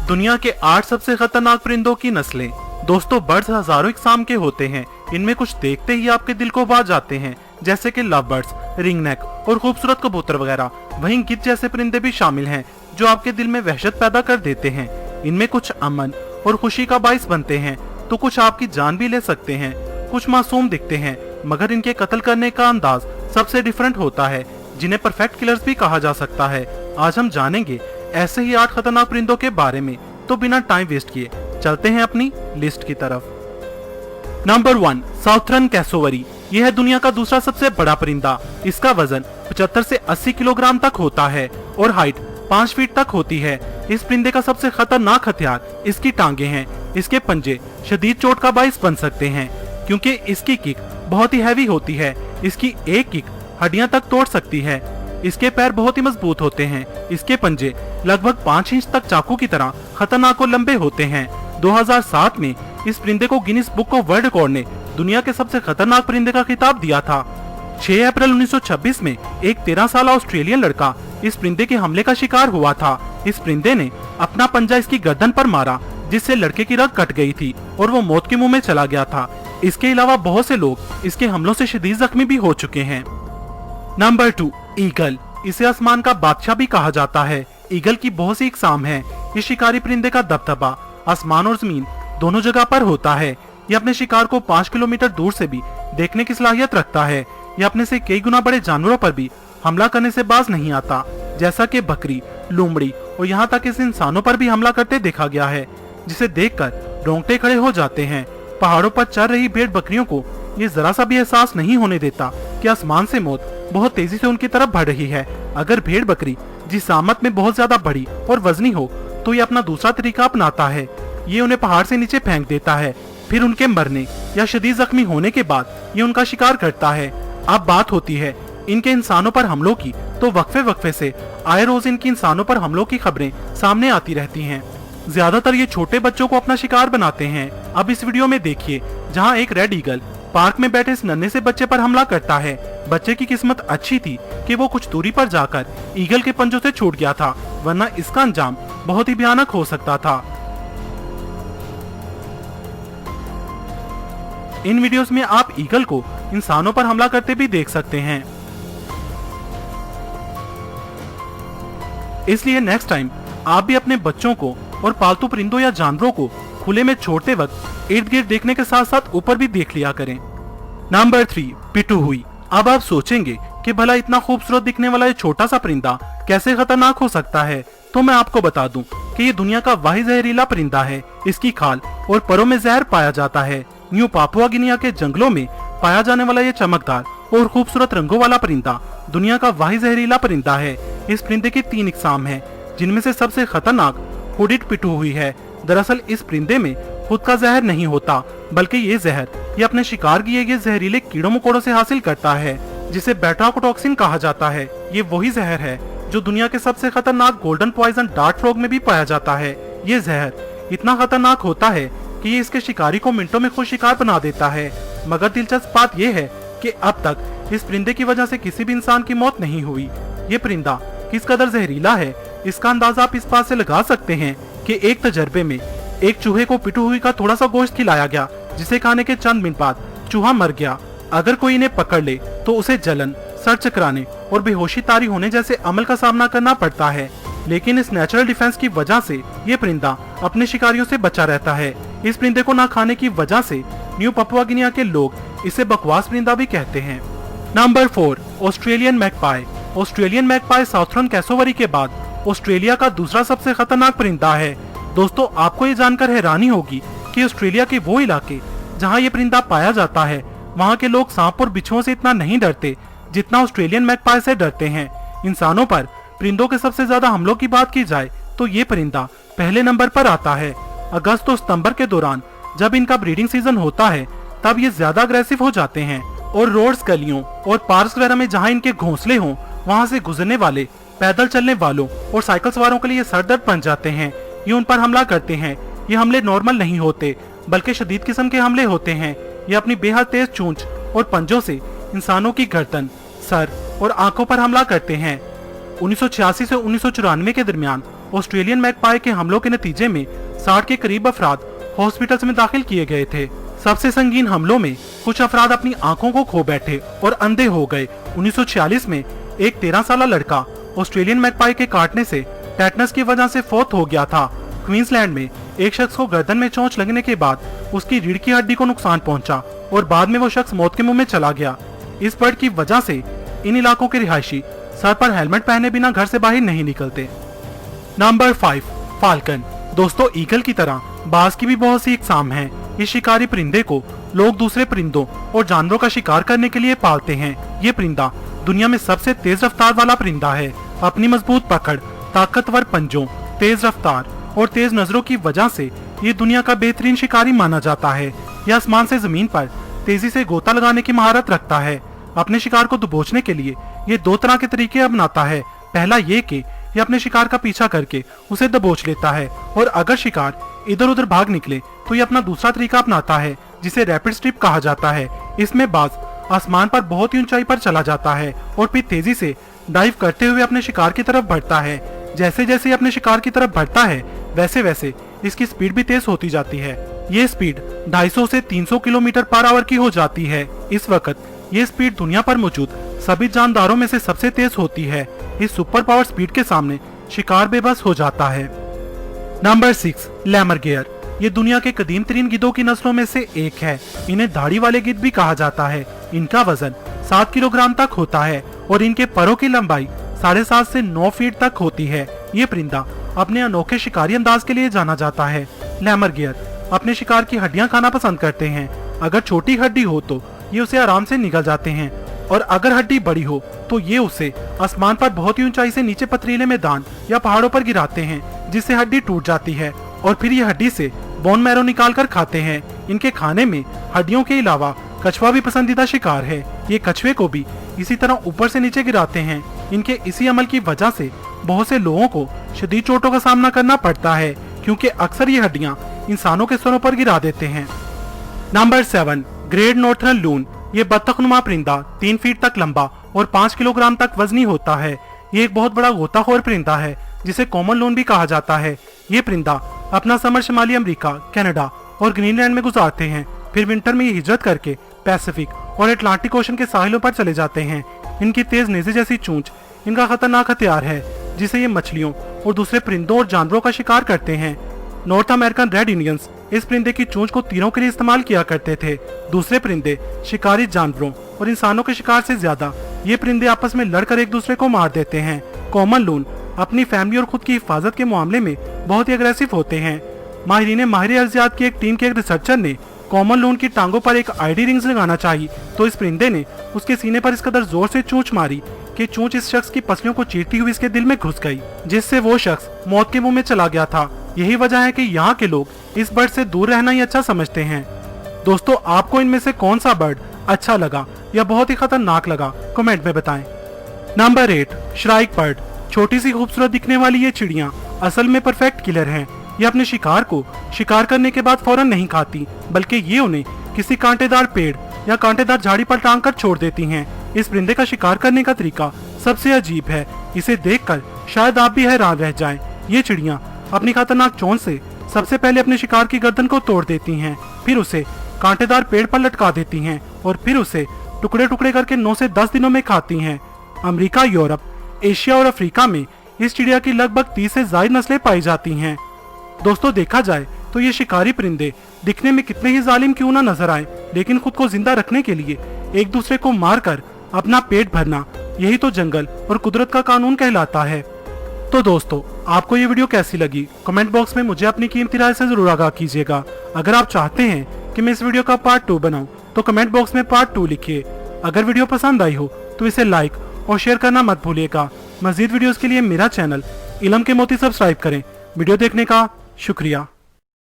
दुनिया के 8 सबसे खतरनाक परिंदों की नस्लें। दोस्तों, बर्ड्स हजारों इकसाम के होते हैं। इनमें कुछ देखते ही आपके दिल को भा जाते हैं, जैसे कि लव बर्ड्स, रिंगनेक और खूबसूरत कबूतर वगैरह। वहीं गिद्ध जैसे परिंदे भी शामिल हैं, जो आपके दिल में वहशत पैदा कर देते हैं। इनमें कुछ अमन और खुशी का बाइस बनते हैं, तो कुछ आपकी जान भी ले सकते हैं। कुछ मासूम दिखते हैं, मगर इनके कत्ल करने का अंदाज सबसे डिफरेंट होता है, जिन्हें परफेक्ट किलर्स भी कहा जा सकता है। आज हम जानेंगे ऐसे ही 8 खतरनाक परिंदों के बारे में, तो बिना टाइम वेस्ट किए चलते हैं अपनी लिस्ट की तरफ। Number 1, southern cassowary. यह है दुनिया का दूसरा सबसे बड़ा परिंदा। इसका वजन 75 से 80 किलोग्राम तक होता है और हाइट 5 फीट तक होती है। इस परिंदे का सबसे खतरनाक हथियार इसकी टांगे हैं। इसके पंजे शदीद चोट का बाइस बन सकते हैं, क्योंकि इसकी किक बहुत ही हैवी होती है। इसकी एक किक हड्डियां तक तोड़ सकती है। इसके पैर बहुत ही मजबूत होते हैं। इसके पंजे लगभग 5 इंच तक चाकू की तरह खतरनाक और लंबे होते हैं। 2007 में इस परिंदे को Guinness book of world record ने दुनिया के सबसे खतरनाक परिंदे का खिताब दिया था। 6 अप्रैल 1926 में एक 13 साल ऑस्ट्रेलियन लड़का इस परिंदे के हमले का शिकार हुआ था। इस परिंदे ने अपना पंजा इसकी गर्दन पर मारा, जिससे लड़के की रग कट गई थी और वो मौत के मुंह में चला गया था। इसके अलावा बहुत से लोग इसके हमलों से शदीद जख्मी भी हो चुके हैं। Number 2, eagle. इसे आसमान का बादशाह भी कहा जाता है। ईगल की बहुत सी इकसाम है। इस शिकारी परिंदे का दबदबा आसमान और जमीन दोनों जगह पर होता है। यह अपने शिकार को 5 किलोमीटर दूर से भी देखने की सलाहियत रखता है। यह अपने से कई गुना बड़े जानवरों पर भी हमला करने से बाज नहीं आता, जैसा कि बकरी, लोमड़ी और यहाँ तक इस इंसानों पर भी हमला करते देखा गया है, जिसे देखकर रोंगटे खड़े हो जाते हैं। पहाड़ों पर चल रही भेड़ बकरियों को ये जरा सा भी एहसास नहीं होने देता कि आसमान से मौत बहुत तेजी से उनकी तरफ बढ़ रही है। अगर भेड़ बकरी जिसामत में बहुत ज्यादा बड़ी और वजनी हो, तो ये अपना दूसरा तरीका अपनाता है। ये उन्हें पहाड़ से नीचे फेंक देता है। फिर उनके मरने या शदीद जख्मी होने के बाद ये उनका शिकार करता है। अब बात होती है इनके इंसानों पर हमलों की, तो वक्फे वक्फे से आए रोज इनकी इंसानों पर हमलों की खबरें सामने आती रहती हैं। ज्यादातर ये छोटे बच्चों को अपना शिकार बनाते हैं। अब इस वीडियो में देखिए, जहां एक रेड ईगल पार्क में बैठे इस नन्हे से बच्चे पर हमला करता है। बच्चे की किस्मत अच्छी थी कि वो कुछ दूरी पर जाकर ईगल के पंजों से छूट गया था, वरना इसका अंजाम बहुत ही भयानक हो सकता था। इन वीडियोस में आप ईगल को इंसानों पर हमला करते भी देख सकते हैं। इसलिए नेक्स्ट टाइम आप भी अपने बच्चों को और पालतू परिंदों या जानवरों को खुले में छोड़ते वक्त इर्द गिर्द देखने के साथ साथ ऊपर भी देख लिया करें। नंबर 3, पिटू हुई। अब आप सोचेंगे कि भला इतना खूबसूरत दिखने वाला ये छोटा सा परिंदा कैसे खतरनाक हो सकता है, तो मैं आपको बता दूं कि ये दुनिया का वाहिद जहरीला परिंदा है। इसकी खाल और परों में जहर पाया जाता है। न्यू पापुआ गिनिया के जंगलों में पाया जाने वाला ये चमकदार और खूबसूरत रंगों वाला परिंदा दुनिया का वाहिद जहरीला परिंदा है। इस परिंदे की 3 इकसाम है, जिनमें से सबसे खतरनाक हुडिड पिटू हुई है। दरअसल इस परिंदे में खुद का जहर नहीं होता, बल्कि ये जहर ये अपने शिकार किए गए जहरीले कीड़ों मकोड़ों से हासिल करता है, जिसे बेटाकोटॉक्सिन कहा जाता है। ये वही जहर है जो दुनिया के सबसे खतरनाक गोल्डन पॉइजन डार्ट फ्रॉग में भी पाया जाता है। ये जहर इतना खतरनाक होता है कि ये इसके शिकारी को मिनटों में खुद शिकार बना देता है। मगर दिलचस्प बात यह है कि अब तक इस परिंदे की वजह से किसी भी इंसान की मौत नहीं हुई। ये परिंदा किस कदर जहरीला है, इसका अंदाजा आप इस बात से लगा सकते हैं कि एक तजर्बे में एक चूहे को पिटू हुई का थोड़ा सा गोश्त खिलाया गया, जिसे खाने के चंद मिनट बाद चूहा मर गया। अगर कोई इन्हें पकड़ ले तो उसे जलन, सर चकराने और बेहोशी तारी होने जैसे अमल का सामना करना पड़ता है। लेकिन इस नेचुरल डिफेंस की वजह से ये परिंदा अपने शिकारियों से बचा रहता है। इस परिंदे को न खाने की वजह से न्यू पपुआ गिनिया के लोग इसे बकवास परिंदा भी कहते हैं। Number 4, Australian magpie. Australian magpie southern cassowary के बाद ऑस्ट्रेलिया का दूसरा सबसे खतरनाक परिंदा है। दोस्तों, आपको ये जानकर हैरानी होगी कि ऑस्ट्रेलिया के वो इलाके जहाँ ये परिंदा पाया जाता है, वहाँ के लोग सांप और बिच्छुओं से इतना नहीं डरते जितना ऑस्ट्रेलियन मैगपाई से डरते हैं। इंसानों पर परिंदों के सबसे ज्यादा हमलों की बात की जाए तो ये परिंदा पहले नंबर पर आता है। अगस्त और सितंबर के दौरान जब इनका ब्रीडिंग सीजन होता है, तब ये ज्यादा अग्रेसिव हो जाते हैं और रोड्स, गलियों और पार्क्स वगैरह में जहाँ इनके घोंसले हों, वहाँ से गुजरने वाले, पैदल चलने वालों और साइकिल सवारों के लिए सरदर्द बन जाते हैं। ये उन पर हमला करते हैं। ये हमले नॉर्मल नहीं होते, बल्कि शदीद किस्म के हमले होते हैं। ये अपनी बेहद तेज चोंच और पंजों से इंसानों की गर्दन, सर और आंखों पर हमला करते हैं। 1986 से 1994 के दरमियान ऑस्ट्रेलियन मैगपाई के हमलों के नतीजे में 60 के करीब अफराद हॉस्पिटल्स में दाखिल किए गए थे। सबसे संगीन हमलों में कुछ अफराद अपनी आंखों को खो बैठे और अंधे हो गए। 1946 में एक 13 साल लड़का ऑस्ट्रेलियन मैगपाई के काटने से टेटनस की वजह से फौत हो गया था। क्वींसलैंड में एक शख्स को गर्दन में चोंच लगने के बाद उसकी रीढ़ की हड्डी को नुकसान पहुंचा और बाद में वो शख्स मौत के मुंह में चला गया। इस बर्ड की वजह से इन इलाकों के रिहायशी सर पर हेलमेट पहने बिना घर से बाहर नहीं निकलते। Number 5, falcon. दोस्तों, ईगल की तरह बाज की भी बहुत सी इकसाम हैं। इस शिकारी परिंदे को लोग दूसरे परिंदों और जानवरों का शिकार करने के लिए पालते हैं। ये परिंदा दुनिया में सबसे तेज रफ्तार वाला परिंदा है। अपनी मजबूत पकड़, ताकतवर पंजों, तेज रफ्तार और तेज नजरों की वजह से ये दुनिया का बेहतरीन शिकारी माना जाता है। यह आसमान से जमीन पर तेजी से गोता लगाने की महारत रखता है। अपने शिकार को दबोचने के लिए ये 2 तरह के तरीके अपनाता है। पहला ये कि ये अपने शिकार का पीछा करके उसे दबोच लेता है, और अगर शिकार इधर उधर भाग निकले तो ये अपना दूसरा तरीका अपनाता है जिसे रैपिड स्ट्रिप कहा जाता है। इसमें बाज आसमान पर बहुत ही ऊंचाई पर चला जाता है और फिर तेजी से डाइव करते हुए अपने शिकार की तरफ बढ़ता है। जैसे जैसे अपने शिकार की तरफ बढ़ता है वैसे वैसे इसकी स्पीड भी तेज होती जाती है। ये स्पीड 250 से 300 किलोमीटर पर आवर की हो जाती है। इस वक्त ये स्पीड दुनिया पर मौजूद सभी जानदारों में से सबसे तेज होती है। इस सुपर पावर स्पीड के सामने शिकार बेबस हो जाता है। नंबर 6, लैमरगेयर। ये दुनिया के कदीम तरीन गिद्धों की नस्लों में से एक है। इन्हें दाढ़ी वाले गिद्ध भी कहा जाता है। इनका वजन 7 किलोग्राम तक होता है और इनके परों की लंबाई 7.5 से 9 फीट तक होती है। ये परिंदा अपने अनोखे शिकारी अंदाज के लिए जाना जाता है। लैमरगेयर अपने शिकार की हड्डियां खाना पसंद करते हैं। अगर छोटी हड्डी हो तो ये उसे आराम से निगल जाते हैं, और अगर हड्डी बड़ी हो तो ये उसे आसमान पर बहुत ही ऊंचाई से नीचे पथरीले मैदान या पहाड़ों पर गिराते हैं, जिससे हड्डी टूट जाती है और फिर ये हड्डी से बोन मैरो निकाल कर खाते हैं। इनके खाने में हड्डियों के अलावा कछुआ भी पसंदीदा शिकार है। ये कछुए को भी इसी तरह ऊपर से नीचे गिराते हैं। इनके इसी अमल की वजह से बहुत से लोगों को शदीद चोटों का सामना करना पड़ता है, क्योंकि अक्सर ये हड्डियां इंसानों के सरों पर गिरा देते हैं। नंबर 7, ग्रेट नॉर्थर्न लून। ये बत्तखनुमा परिंदा 3 फीट तक लंबा और 5 किलोग्राम तक वजनी होता है। ये एक बहुत बड़ा गोताखोर परिंदा है जिसे कॉमन लून भी कहा जाता है। ये परिंदा अपना समर शुमाली अमेरिका, कनाडा और ग्रीनलैंड में गुजारते हैं। फिर विंटर में ये हिजरत करके पैसिफिक और अटलांटिक ओशन के साहिलों पर चले जाते हैं। इनकी तेज नेज़े जैसी चोंच इनका खतरनाक हथियार है, जिसे ये मछलियों और दूसरे परिंदों और जानवरों का शिकार करते हैं। नॉर्थ अमेरिकन रेड इंडियंस इस परिंदे की चोंच को तीरों के लिए इस्तेमाल किया करते थे। दूसरे परिंदे शिकारी जानवरों और इंसानों के शिकार से ज्यादा ये परिंदे आपस में लड़कर एक दूसरे को मार देते हैं। कॉमन लून अपनी फैमिली और खुद की हिफाजत के मामले में बहुत ही अग्रेसिव होते हैं। माहिर अर्जियात की एक टीम के एक रिसर्चर ने कॉमन लून की टांगों पर एक आईडी रिंग्स लगाना चाहिए, तो इस परिंदे ने उसके सीने पर इस कदर जोर से चोंच मारी कि चोंच इस शख्स की पसलियों को चीरती हुई इसके दिल में घुस गई, जिससे वो शख्स मौत के मुंह में चला गया था। यही वजह है कि यहाँ के लोग इस बर्ड से दूर रहना ही अच्छा समझते हैं। दोस्तों, आपको इनमें से कौन सा बर्ड अच्छा लगा या बहुत ही खतरनाक लगा, कमेंट में बताएं। Number 8, shrike bird. छोटी सी खूबसूरत दिखने वाली ये चिड़िया असल में परफेक्ट किलर हैं। ये अपने शिकार को शिकार करने के बाद फौरन नहीं खाती, बल्कि ये उन्हें किसी कांटेदार पेड़ या कांटेदार झाड़ी पर टांग कर छोड़ देती हैं। इस परिंदे का शिकार करने का तरीका सबसे अजीब है। इसे देखकर शायद आप भी हैरान रह जाएं। ये चिड़िया अपनी खतरनाक चोंच से सबसे पहले अपने शिकार की गर्दन को तोड़ देती हैं, फिर उसे कांटेदार पेड़ पर लटका देती हैं और फिर उसे टुकड़े टुकड़े करके 9 से 10 दिनों में खाती हैं। अमेरिका, यूरोप, एशिया और अफ्रीका में इस चिड़िया की लगभग 30 से ज्यादा नस्लें पाई जाती हैं। दोस्तों, देखा जाए तो ये शिकारी परिंदे दिखने में कितने ही जालिम क्यों ना नजर आए, लेकिन खुद को जिंदा रखने के लिए एक दूसरे को मारकर अपना पेट भरना, यही तो जंगल और कुदरत का कानून कहलाता है। तो दोस्तों, आपको ये वीडियो कैसी लगी, कमेंट बॉक्स में मुझे अपनी कीमती राय से जरूर आगाह कीजिएगा। अगर आप चाहते हैं कि मैं इस वीडियो का पार्ट 2 बनाऊं, तो कमेंट बॉक्स में पार्ट 2 लिखिए। अगर वीडियो पसंद आई हो तो इसे लाइक और शेयर करना मत भूलिएगा। मजीद वीडियोस के लिए मेरा चैनल इलम के मोती सब्सक्राइब करें। वीडियो देखने का शुक्रिया।